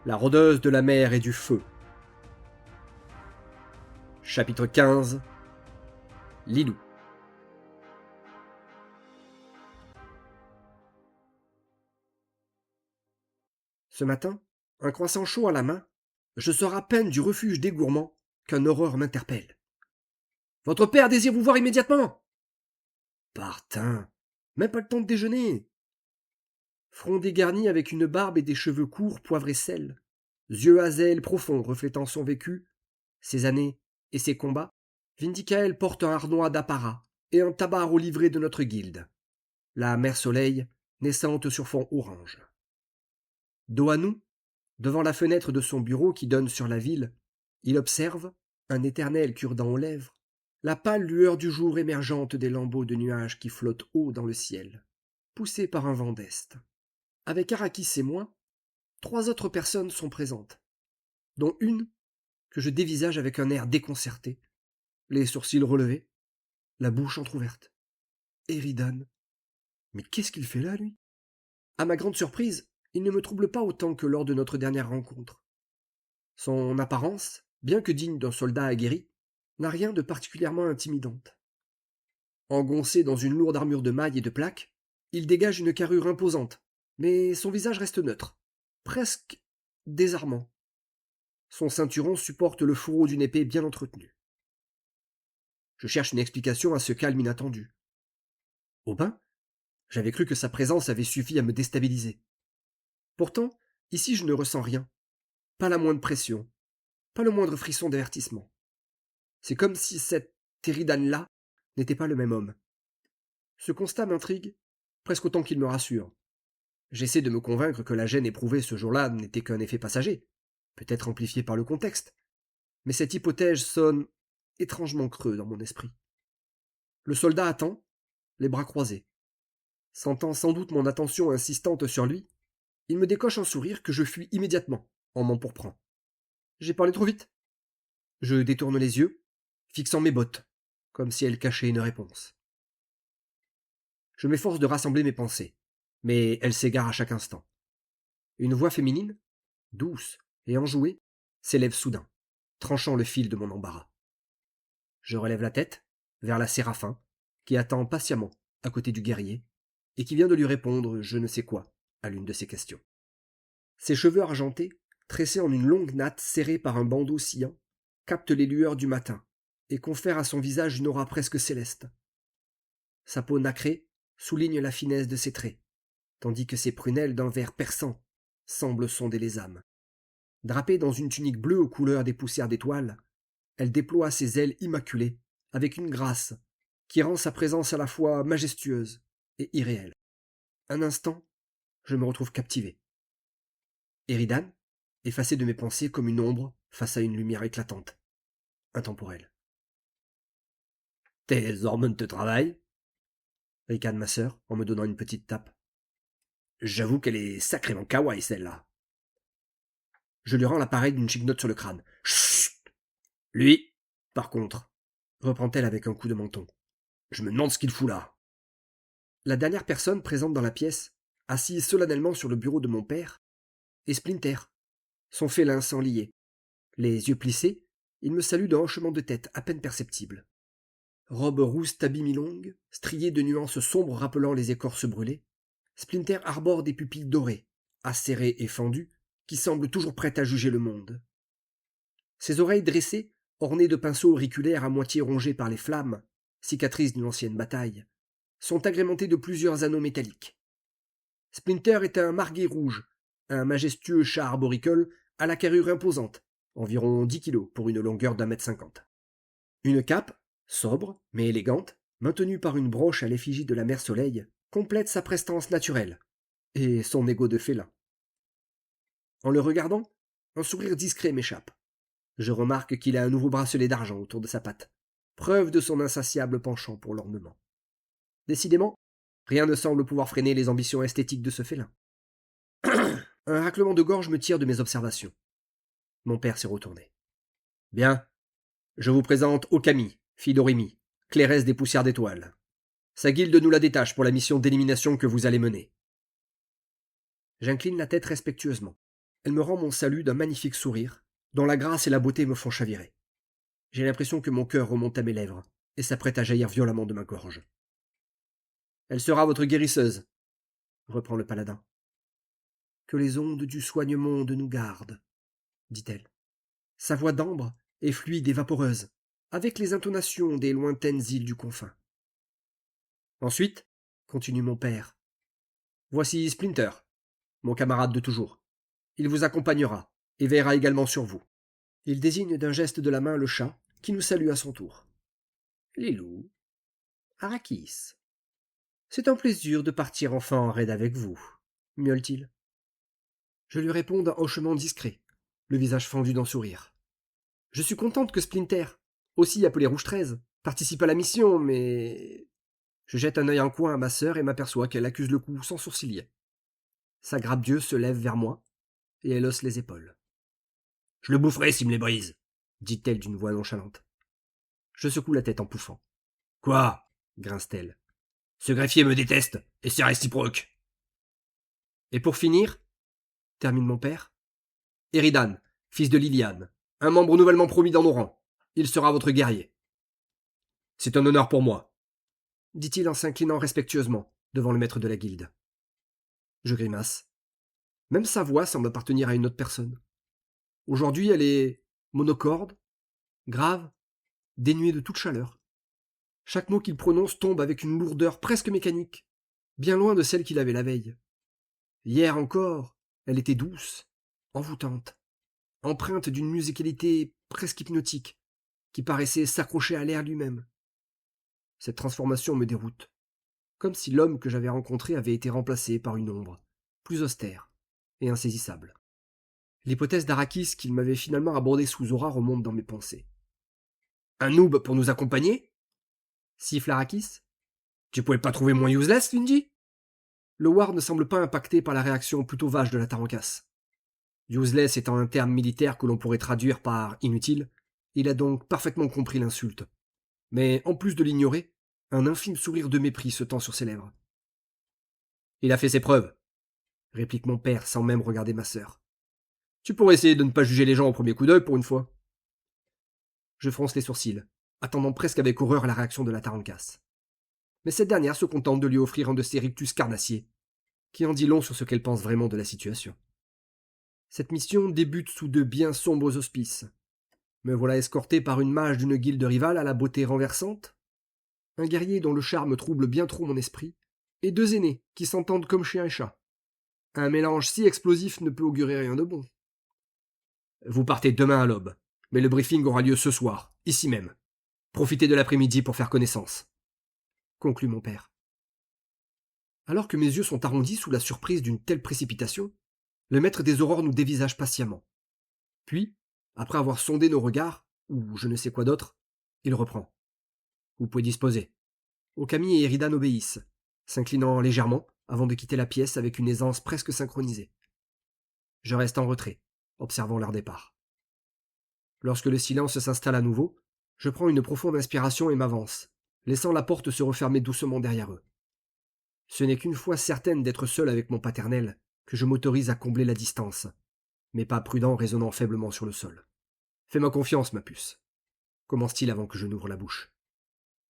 La rôdeuse de la mer et du feu. Chapitre 15. Lilou. Ce matin, un croissant chaud à la main, je sors à peine du refuge des gourmands qu'un horreur m'interpelle. « Votre père désire vous voir immédiatement !» Partin, même pas le temps de déjeuner. Front dégarni avec une barbe et des cheveux courts, poivre et sel, yeux azèles profonds reflétant son vécu, ses années et ses combats, Vindicael porte un harnois d'apparat et un tabard au livret de notre guilde. La mer Soleil, naissante sur fond orange. Dos à nous, devant la fenêtre de son bureau qui donne sur la ville, il observe, un éternel cure-dent aux lèvres, la pâle lueur du jour émergente des lambeaux de nuages qui flottent haut dans le ciel, poussés par un vent d'est. Avec Arrakis et moi, 3 autres personnes sont présentes, dont une que je dévisage avec un air déconcerté, les sourcils relevés, la bouche entr'ouverte. Eridan. Mais qu'est-ce qu'il fait là, lui ? À ma grande surprise, il ne me trouble pas autant que lors de notre dernière rencontre. Son apparence, bien que digne d'un soldat aguerri, n'a rien de particulièrement intimidante. Engoncé dans une lourde armure de mailles et de plaques, il dégage une carrure imposante, mais son visage reste neutre, presque désarmant. Son ceinturon supporte le fourreau d'une épée bien entretenue. Je cherche une explication à ce calme inattendu. Aubin ? J'avais cru que sa présence avait suffi à me déstabiliser. Pourtant, ici je ne ressens rien. Pas la moindre pression, pas le moindre frisson d'avertissement. C'est comme si cet Eridan-là n'était pas le même homme. Ce constat m'intrigue, presque autant qu'il me rassure. J'essaie de me convaincre que la gêne éprouvée ce jour-là n'était qu'un effet passager, peut-être amplifié par le contexte, mais cette hypothèse sonne étrangement creux dans mon esprit. Le soldat attend, les bras croisés. Sentant sans doute mon attention insistante sur lui, il me décoche un sourire que je fuis immédiatement, en m'empourprant. J'ai parlé trop vite. Je détourne les yeux, fixant mes bottes, comme si elles cachaient une réponse. Je m'efforce de rassembler mes pensées, mais elles s'égarent à chaque instant. Une voix féminine, douce et enjouée, s'élève soudain, tranchant le fil de mon embarras. Je relève la tête, vers la Séraphin, qui attend patiemment à côté du guerrier, et qui vient de lui répondre je ne sais quoi à l'une de ses questions. Ses cheveux argentés, tressés en une longue natte serrée par un bandeau sciant, captent les lueurs du matin et confèrent à son visage une aura presque céleste. Sa peau nacrée souligne la finesse de ses traits, tandis que ses prunelles d'un vert perçant semblent sonder les âmes. Drapée dans une tunique bleue aux couleurs des poussières d'étoiles, elle déploie ses ailes immaculées avec une grâce qui rend sa présence à la fois majestueuse et irréelle. Un instant, je me retrouve captivé. Eridan, effacé de mes pensées comme une ombre face à une lumière éclatante, intemporelle. « Tes hormones te travaillent ?» ricane ma sœur en me donnant une petite tape. « J'avoue qu'elle est sacrément kawaii, celle-là. » Je lui rends l'appareil d'une chiquenote sur le crâne. « Chut ! Lui, par contre, reprend-elle avec un coup de menton. Je me demande ce qu'il fout là. » La dernière personne présente dans la pièce, assise solennellement sur le bureau de mon père, est Splinter, son félin sans lier. Les yeux plissés, il me salue d'un hochement de tête à peine perceptible. Robe rousse tabi mi-longue, striée de nuances sombres rappelant les écorces brûlées, Splinter arbore des pupilles dorées, acérées et fendues, qui semblent toujours prêtes à juger le monde. Ses oreilles dressées, ornées de pinceaux auriculaires à moitié rongés par les flammes, cicatrices d'une ancienne bataille, sont agrémentées de plusieurs anneaux métalliques. Splinter est un marguet rouge, un majestueux chat arboricole à la carrure imposante, environ 10 kilos pour une longueur d'1,50 m. Une cape, sobre mais élégante, maintenue par une broche à l'effigie de la mer Soleil, complète sa prestance naturelle et son égo de félin. En le regardant, un sourire discret m'échappe. Je remarque qu'il a un nouveau bracelet d'argent autour de sa patte, preuve de son insatiable penchant pour l'ornement. Décidément, rien ne semble pouvoir freiner les ambitions esthétiques de ce félin. Un raclement de gorge me tire de mes observations. Mon père s'est retourné. « Bien, je vous présente Okami, fille d'Orimi, clairesse des poussières d'étoiles. Sa guilde nous la détache pour la mission d'élimination que vous allez mener. » J'incline la tête respectueusement. Elle me rend mon salut d'un magnifique sourire, dont la grâce et la beauté me font chavirer. J'ai l'impression que mon cœur remonte à mes lèvres et s'apprête à jaillir violemment de ma gorge. Elle sera votre guérisseuse, reprend le paladin. Que les ondes du soigne-monde nous gardent, dit-elle. Sa voix d'ambre est fluide et vaporeuse, avec les intonations des lointaines îles du confin. Ensuite, continue mon père, voici Splinter, mon camarade de toujours. Il vous accompagnera et veillera également sur vous. Il désigne d'un geste de la main le chat, qui nous salue à son tour. Lilou, Arrakis, c'est un plaisir de partir enfin en raid avec vous, miaule-t-il. Je lui réponds d'un hochement discret, le visage fendu d'un sourire. Je suis contente que Splinter, aussi appelé Rouge 13, participe à la mission, mais... Je jette un œil en coin à ma sœur et m'aperçois qu'elle accuse le coup sans sourciller. Sa grappe-dieu se lève vers moi, et elle hausse les épaules. « Je le boufferai s'il me les brise, dit-elle d'une voix nonchalante. Je secoue la tête en pouffant. « Quoi » grince-t-elle. « Ce greffier me déteste, et c'est réciproque. » Et pour finir, termine mon père, Eridan, fils de Liliane, un membre nouvellement promis dans nos rangs. Il sera votre guerrier. C'est un honneur pour moi, dit-il en s'inclinant respectueusement devant le maître de la guilde. Je grimace. Même sa voix semble appartenir à une autre personne. Aujourd'hui, elle est monocorde, grave, dénuée de toute chaleur. Chaque mot qu'il prononce tombe avec une lourdeur presque mécanique, bien loin de celle qu'il avait la veille. Hier encore, elle était douce, envoûtante, empreinte d'une musicalité presque hypnotique, qui paraissait s'accrocher à l'air lui-même. Cette transformation me déroute, comme si l'homme que j'avais rencontré avait été remplacé par une ombre, plus austère et insaisissable. L'hypothèse d'Arrakis qu'il m'avait finalement abordé sous aura remonte dans mes pensées. « Un noob pour nous accompagner » siffle Arrakis. « Tu pouvais pas trouver moins useless, Lundy ?» Le War ne semble pas impacté par la réaction plutôt vache de la Tarankas. Useless étant un terme militaire que l'on pourrait traduire par inutile, il a donc parfaitement compris l'insulte. Mais en plus de l'ignorer, un infime sourire de mépris se tend sur ses lèvres. « Il a fait ses preuves, » réplique mon père sans même regarder ma sœur. « Tu pourrais essayer de ne pas juger les gens au premier coup d'œil pour une fois. » Je fronce les sourcils, attendant presque avec horreur la réaction de la Tarankas. Mais cette dernière se contente de lui offrir un de ses rictus carnassiers, qui en dit long sur ce qu'elle pense vraiment de la situation. Cette mission débute sous de bien sombres auspices. Me voilà escorté par une mage d'une guilde rivale à la beauté renversante, un guerrier dont le charme trouble bien trop mon esprit, et deux aînés qui s'entendent comme chien et chat. Un mélange si explosif ne peut augurer rien de bon. Vous partez demain à l'aube, mais le briefing aura lieu ce soir, ici même. Profitez de l'après-midi pour faire connaissance, conclut mon père. Alors que mes yeux sont arrondis sous la surprise d'une telle précipitation, le maître des aurores nous dévisage patiemment. Puis, après avoir sondé nos regards, ou je ne sais quoi d'autre, il reprend. Vous pouvez disposer. Okami et Eridan obéissent, s'inclinant légèrement avant de quitter la pièce avec une aisance presque synchronisée. Je reste en retrait, observant leur départ. Lorsque le silence s'installe à nouveau, je prends une profonde inspiration et m'avance, laissant la porte se refermer doucement derrière eux. Ce n'est qu'une fois certaine d'être seul avec mon paternel que je m'autorise à combler la distance, mes pas prudents résonnant faiblement sur le sol. Fais-moi confiance, ma puce, commence-t-il avant que je n'ouvre la bouche.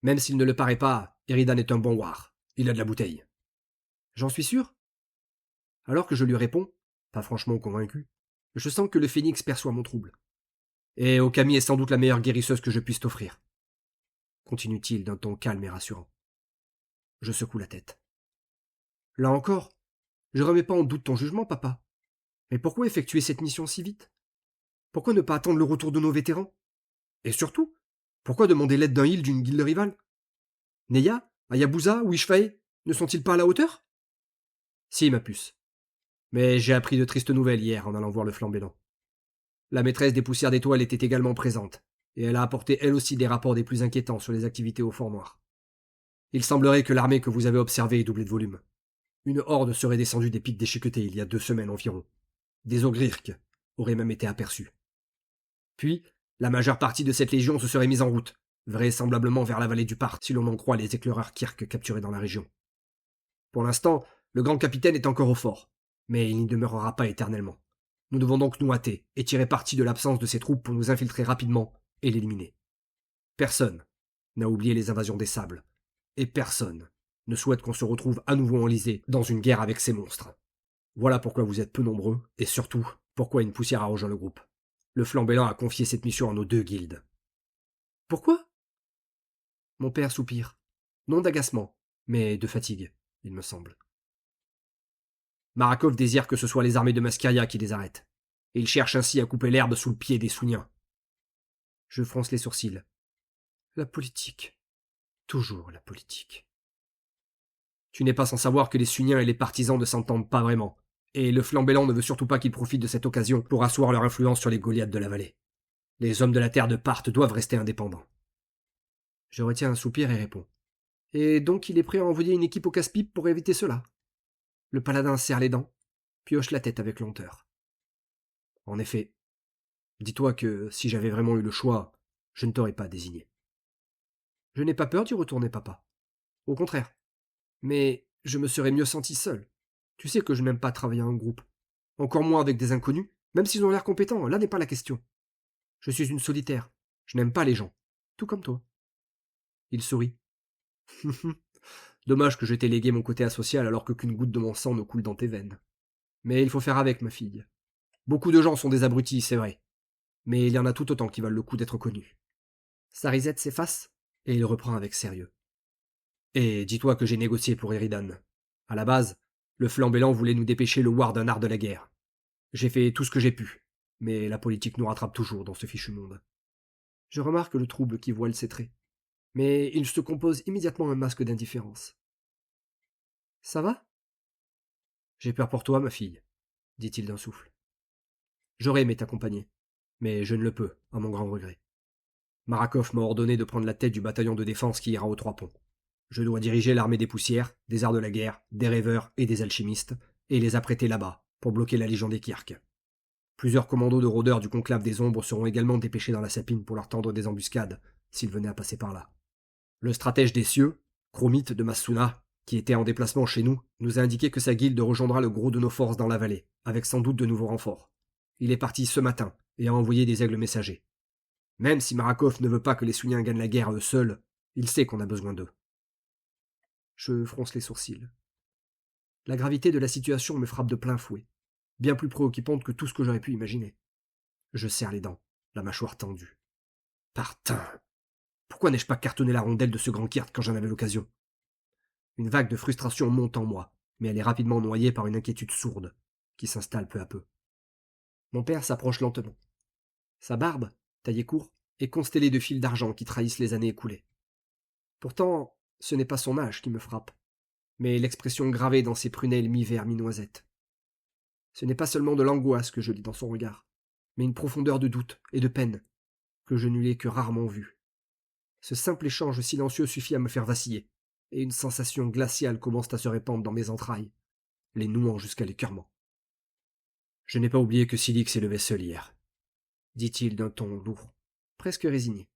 Même s'il ne le paraît pas, Eridan est un bon war. Il a de la bouteille. J'en suis sûr ? Alors que je lui réponds, pas franchement convaincu, je sens que le phénix perçoit mon trouble. Et Okami est sans doute la meilleure guérisseuse que je puisse t'offrir, continue-t-il d'un ton calme et rassurant. Je secoue la tête. Là encore, je remets pas en doute ton jugement, papa. Mais pourquoi effectuer cette mission si vite ? Pourquoi ne pas attendre le retour de nos vétérans ? Et surtout, pourquoi demander l'aide d'un heal d'une guilde rivale ? Neya, Hayabusa ou Ishfae ne sont-ils pas à la hauteur ? Si, ma puce. Mais j'ai appris de tristes nouvelles hier en allant voir le flambélant. La maîtresse des poussières d'étoiles était également présente, et elle a apporté elle aussi des rapports des plus inquiétants sur les activités au Fort Noir. Il semblerait que l'armée que vous avez observée ait doublé de volume. Une horde serait descendue des pics déchiquetés il y a 2 semaines environ. Des ogrirks auraient même été aperçus. Puis, la majeure partie de cette légion se serait mise en route, vraisemblablement vers la vallée du Part, si l'on en croit les éclaireurs Kirk capturés dans la région. Pour l'instant, le grand capitaine est encore au fort, mais il n'y demeurera pas éternellement. Nous devons donc nous hâter et tirer parti de l'absence de ces troupes pour nous infiltrer rapidement et l'éliminer. Personne n'a oublié les invasions des sables, et personne ne souhaite qu'on se retrouve à nouveau enlisé dans une guerre avec ces monstres. Voilà pourquoi vous êtes peu nombreux, et surtout, pourquoi une poussière a rejoint le groupe. Le Flambellan a confié cette mission à nos 2 guildes. Pourquoi ? Mon père soupire. Non d'agacement, mais de fatigue, il me semble. Marakov désire que ce soit les armées de Mascaria qui les arrêtent. Et il cherche ainsi à couper l'herbe sous le pied des Souniens. Je fronce les sourcils. La politique. Toujours la politique. Tu n'es pas sans savoir que les Suniens et les partisans ne s'entendent pas vraiment, et le Flambellan ne veut surtout pas qu'ils profitent de cette occasion pour asseoir leur influence sur les Goliaths de la vallée. Les hommes de la terre de Parthe doivent rester indépendants. Je retiens un soupir et réponds. Et donc il est prêt à envoyer une équipe au casse-pipe pour éviter cela. Le paladin serre les dents, puis hoche la tête avec lenteur. En effet, dis-toi que si j'avais vraiment eu le choix, je ne t'aurais pas désigné. Je n'ai pas peur d'y retourner, papa. Au contraire. Mais je me serais mieux senti seul. Tu sais que je n'aime pas travailler en groupe. Encore moins avec des inconnus, même s'ils ont l'air compétents, là n'est pas la question. Je suis une solitaire. Je n'aime pas les gens. Tout comme toi. Il sourit. Dommage que je t'ai légué mon côté asocial alors qu'aucune goutte de mon sang ne coule dans tes veines. Mais il faut faire avec, ma fille. Beaucoup de gens sont des abrutis, c'est vrai. Mais il y en a tout autant qui valent le coup d'être connus. Sa risette s'efface, et il reprend avec sérieux. Et dis-toi que j'ai négocié pour Eridan. À la base, le Flambellan voulait nous dépêcher le war d'un art de la guerre. J'ai fait tout ce que j'ai pu, mais la politique nous rattrape toujours dans ce fichu monde. Je remarque le trouble qui voile ses traits, mais il se compose immédiatement un masque d'indifférence. Ça va ? J'ai peur pour toi, ma fille, dit-il d'un souffle. J'aurais aimé t'accompagner, mais je ne le peux, à mon grand regret. Marakov m'a ordonné de prendre la tête du bataillon de défense qui ira aux 3 ponts. Je dois diriger l'armée des poussières, des arts de la guerre, des rêveurs et des alchimistes, et les apprêter là-bas, pour bloquer la légion des Kirk. Plusieurs commandos de rôdeurs du conclave des ombres seront également dépêchés dans la sapine pour leur tendre des embuscades, s'ils venaient à passer par là. Le stratège des cieux, Chromite de Massuna, qui était en déplacement chez nous, nous a indiqué que sa guilde rejoindra le gros de nos forces dans la vallée, avec sans doute de nouveaux renforts. Il est parti ce matin, et a envoyé des aigles messagers. Même si Marakov ne veut pas que les Souniens gagnent la guerre à eux seuls, il sait qu'on a besoin d'eux. Je fronce les sourcils. La gravité de la situation me frappe de plein fouet, bien plus préoccupante que tout ce que j'aurais pu imaginer. Je serre les dents, la mâchoire tendue. Partin! Pourquoi n'ai-je pas cartonné la rondelle de ce grand Kirt quand j'en avais l'occasion? Une vague de frustration monte en moi, mais elle est rapidement noyée par une inquiétude sourde, qui s'installe peu à peu. Mon père s'approche lentement. Sa barbe, taillée court, est constellée de fils d'argent qui trahissent les années écoulées. Pourtant, ce n'est pas son âge qui me frappe, mais l'expression gravée dans ses prunelles mi-vert mi-noisette. Ce n'est pas seulement de l'angoisse que je lis dans son regard, mais une profondeur de doute et de peine que je ne lui ai que rarement vue. Ce simple échange silencieux suffit à me faire vaciller, et une sensation glaciale commence à se répandre dans mes entrailles, les nouant jusqu'à l'écœurement. Je n'ai pas oublié que Silix s'est levé seul hier, dit-il d'un ton lourd, presque résigné.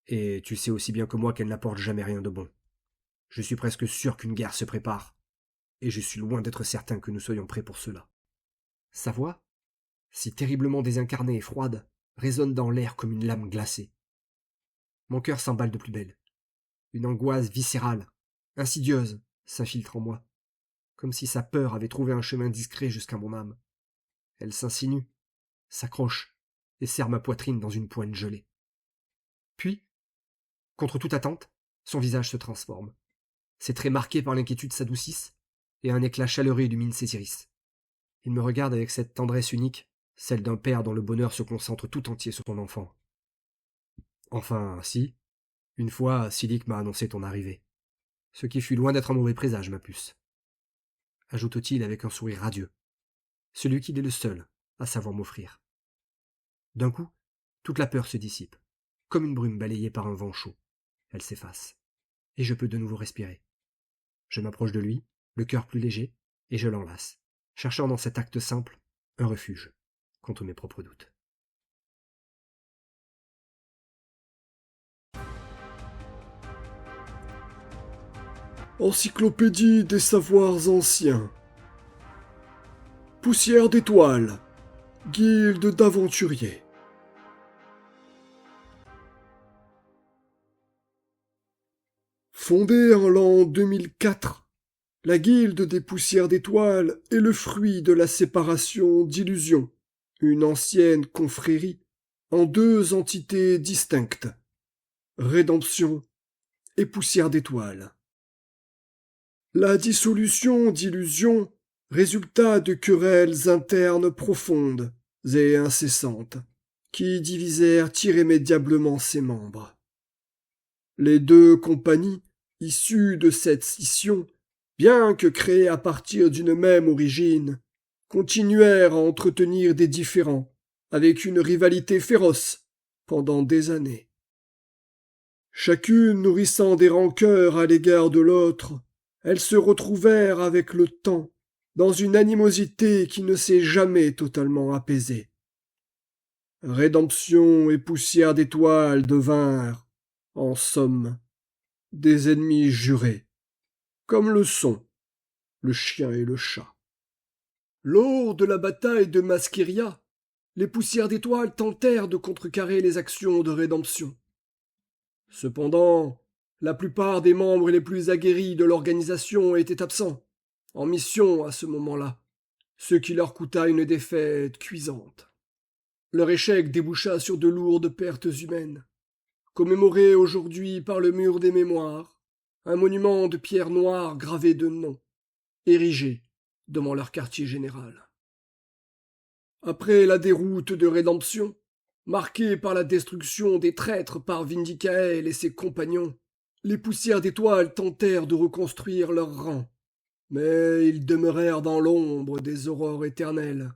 Et tu sais aussi bien que moi qu'elle n'apporte jamais rien de bon. Je suis presque sûr qu'une guerre se prépare, et je suis loin d'être certain que nous soyons prêts pour cela. Sa voix, si terriblement désincarnée et froide, résonne dans l'air comme une lame glacée. Mon cœur s'emballe de plus belle. Une angoisse viscérale, insidieuse, s'infiltre en moi, comme si sa peur avait trouvé un chemin discret jusqu'à mon âme. Elle s'insinue, s'accroche, et serre ma poitrine dans une poigne gelée. Puis, contre toute attente, son visage se transforme. Ses traits marqués par l'inquiétude s'adoucissent, et un éclat chaleureux illumine ses iris. Il me regarde avec cette tendresse unique, celle d'un père dont le bonheur se concentre tout entier sur son enfant. Enfin, si, une fois, Silik m'a annoncé ton arrivée. Ce qui fut loin d'être un mauvais présage, ma puce. Ajoute-t-il avec un sourire radieux. Celui qu'il est le seul à savoir m'offrir. D'un coup, toute la peur se dissipe, comme une brume balayée par un vent chaud. Elle s'efface, et je peux de nouveau respirer. Je m'approche de lui, le cœur plus léger, et je l'enlace, cherchant dans cet acte simple un refuge contre mes propres doutes. Encyclopédie des savoirs anciens. Poussière d'étoiles. Guilde d'aventuriers. Fondée en l'an 2004, la Guilde des Poussières d'Étoiles est le fruit de la séparation d'Illusion, une ancienne confrérie, en deux entités distinctes, Rédemption et Poussières d'Étoiles. La dissolution d'Illusion résulta de querelles internes profondes et incessantes, qui divisèrent irrémédiablement ses membres. Les deux compagnies, issues de cette scission, bien que créées à partir d'une même origine, continuèrent à entretenir des différends, avec une rivalité féroce, pendant des années. Chacune nourrissant des rancœurs à l'égard de l'autre, elles se retrouvèrent avec le temps dans une animosité qui ne s'est jamais totalement apaisée. Rédemption et Poussière d'Étoiles devinrent, en somme, des ennemis jurés, comme le sont le chien et le chat. Lors de la bataille de Masqueria, les Poussières d'Étoiles tentèrent de contrecarrer les actions de Rédemption. Cependant, la plupart des membres les plus aguerris de l'organisation étaient absents, en mission à ce moment-là, ce qui leur coûta une défaite cuisante. Leur échec déboucha sur de lourdes pertes humaines, commémorées aujourd'hui par le mur des mémoires, un monument de pierre noire gravé de noms, érigé devant leur quartier général. Après la déroute de Rédemption, marquée par la destruction des traîtres par Vindicael et ses compagnons, les Poussières d'Étoiles tentèrent de reconstruire leurs rangs, mais ils demeurèrent dans l'ombre des aurores éternelles,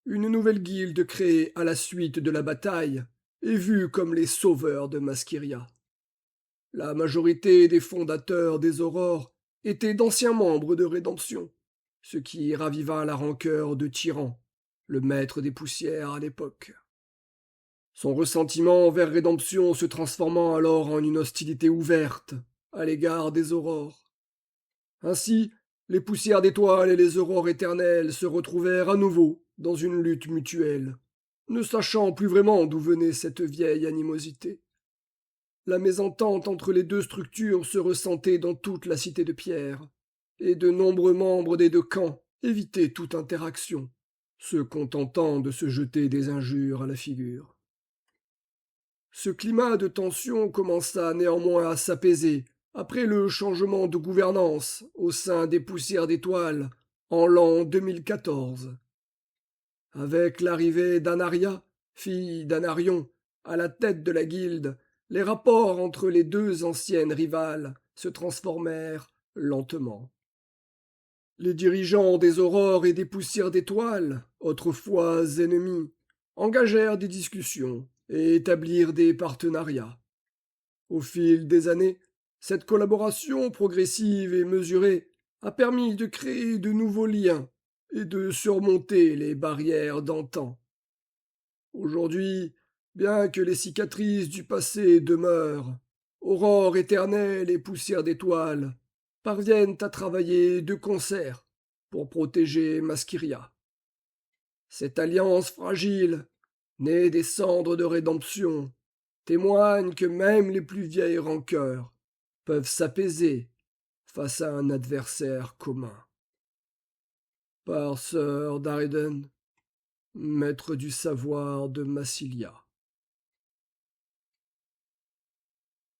une nouvelle guilde créée à la suite de la bataille et vue comme les sauveurs de Masqueria. La majorité des fondateurs des aurores étaient d'anciens membres de Rédemption, ce qui raviva la rancœur de Tyran, le maître des poussières à l'époque. Son ressentiment envers Rédemption se transformant alors en une hostilité ouverte à l'égard des aurores. Ainsi, les Poussières d'Étoiles et les aurores éternelles se retrouvèrent à nouveau dans une lutte mutuelle, ne sachant plus vraiment d'où venait cette vieille animosité. La mésentente entre les deux structures se ressentait dans toute la cité de pierre, et de nombreux membres des deux camps évitaient toute interaction, se contentant de se jeter des injures à la figure. Ce climat de tension commença néanmoins à s'apaiser après le changement de gouvernance au sein des Poussières d'Étoiles en l'an 2014. Avec l'arrivée d'Anaria, fille d'Anarion, à la tête de la guilde, les rapports entre les deux anciennes rivales se transformèrent lentement. Les dirigeants des Aurores et des Poussières d'Étoiles, autrefois ennemis, engagèrent des discussions et établirent des partenariats. Au fil des années, cette collaboration progressive et mesurée a permis de créer de nouveaux liens et de surmonter les barrières d'antan. Aujourd'hui, bien que les cicatrices du passé demeurent, Aurore éternelle et Poussière d'étoiles parviennent à travailler de concert pour protéger Masqueria. Cette alliance fragile, née des cendres de Rédemption, témoigne que même les plus vieilles rancœurs peuvent s'apaiser face à un adversaire commun. Par Sir Dariden, maître du savoir de Massilia.